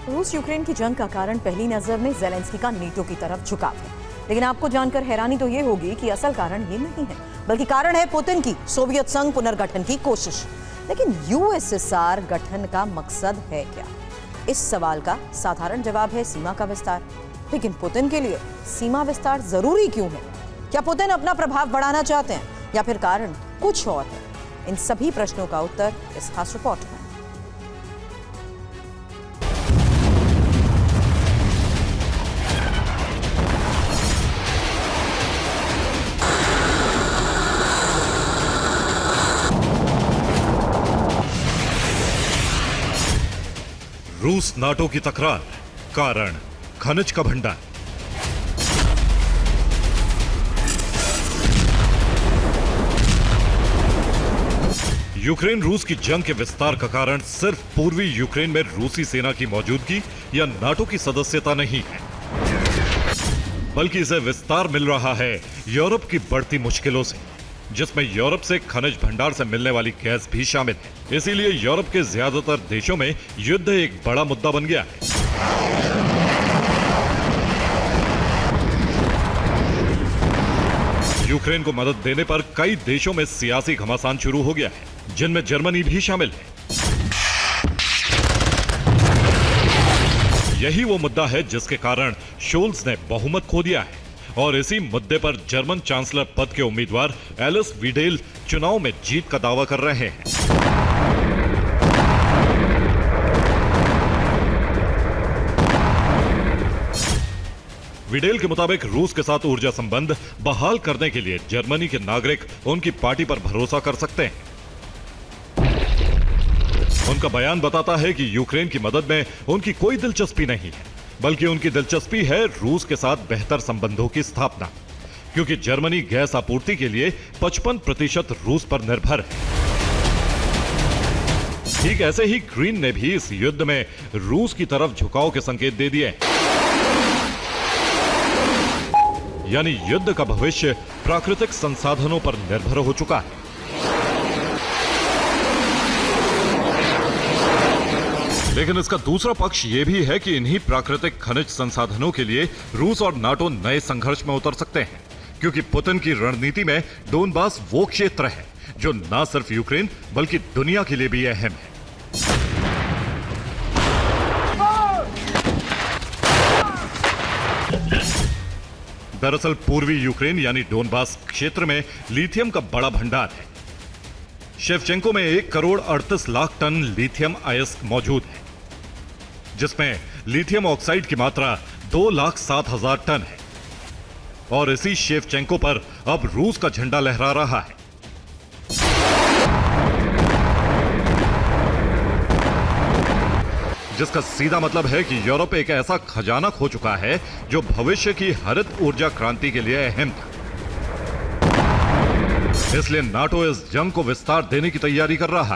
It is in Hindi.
रूस यूक्रेन की जंग का कारण पहली नजर में ज़ेलेंस्की का नेटो की तरफ झुकाव है, लेकिन आपको जानकर हैरानी तो ये होगी कि असल कारण ये नहीं है, बल्कि कारण है पुतिन की सोवियत संघ पुनर्गठन की कोशिश। लेकिन यूएसएसआर गठन का मकसद है क्या? इस सवाल का साधारण जवाब है सीमा का विस्तार। लेकिन पुतिन के लिए सीमा विस्तार जरूरी क्यों है? क्या पुतिन अपना प्रभाव बढ़ाना चाहते हैं या फिर कारण कुछ और है? इन सभी प्रश्नों का उत्तर इस खास रिपोर्ट में। रूस नाटो की तकरार, कारण खनिज का भंडार। यूक्रेन रूस की जंग के विस्तार का कारण सिर्फ पूर्वी यूक्रेन में रूसी सेना की मौजूदगी या नाटो की सदस्यता नहीं है, बल्कि इसे विस्तार मिल रहा है यूरोप की बढ़ती मुश्किलों से, जिसमें यूरोप से खनिज भंडार से मिलने वाली गैस भी शामिल है। इसीलिए यूरोप के ज्यादातर देशों में युद्ध एक बड़ा मुद्दा बन गया है। यूक्रेन को मदद देने पर कई देशों में सियासी घमासान शुरू हो गया है, जिनमें जर्मनी भी शामिल है। यही वो मुद्दा है जिसके कारण शोल्स ने बहुमत खो दिया है और इसी मुद्दे पर जर्मन चांसलर पद के उम्मीदवार एलिस वीडेल चुनाव में जीत का दावा कर रहे हैं। विडेल के मुताबिक रूस के साथ ऊर्जा संबंध बहाल करने के लिए जर्मनी के नागरिक उनकी पार्टी पर भरोसा कर सकते हैं। उनका बयान बताता है कि यूक्रेन की मदद में उनकी कोई दिलचस्पी नहीं है, बल्कि उनकी दिलचस्पी है रूस के साथ बेहतर संबंधों की स्थापना, क्योंकि जर्मनी गैस आपूर्ति के लिए 55% रूस पर निर्भर है। ठीक ऐसे ही ग्रीन ने भी इस युद्ध में रूस की तरफ झुकाव के संकेत दे दिए, यानी युद्ध का भविष्य प्राकृतिक संसाधनों पर निर्भर हो चुका है। लेकिन इसका दूसरा पक्ष यह भी है कि इन्हीं प्राकृतिक खनिज संसाधनों के लिए रूस और नाटो नए संघर्ष में उतर सकते हैं, क्योंकि पुतिन की रणनीति में डोनबास वो क्षेत्र है जो न सिर्फ यूक्रेन बल्कि दुनिया के लिए भी अहम है। दरअसल पूर्वी यूक्रेन यानी डोनबास क्षेत्र में लिथियम का बड़ा भंडार है। शेवचेंको में 1,38,00,000 टन लिथियम अयस्क मौजूद है, जिसमें लिथियम ऑक्साइड की मात्रा 2,07,000 टन है। और इसी शेवचेंको पर अब रूस का झंडा लहरा रहा है। जिसका सीधा मतलब है कि यूरोप एक ऐसा खजाना खो चुका है जो भविष्य की हरित ऊर्जा क्रांति के लिए अहम था। इसलिए नाटो इस जंग को विस्तार देने की तैयारी कर रहा है।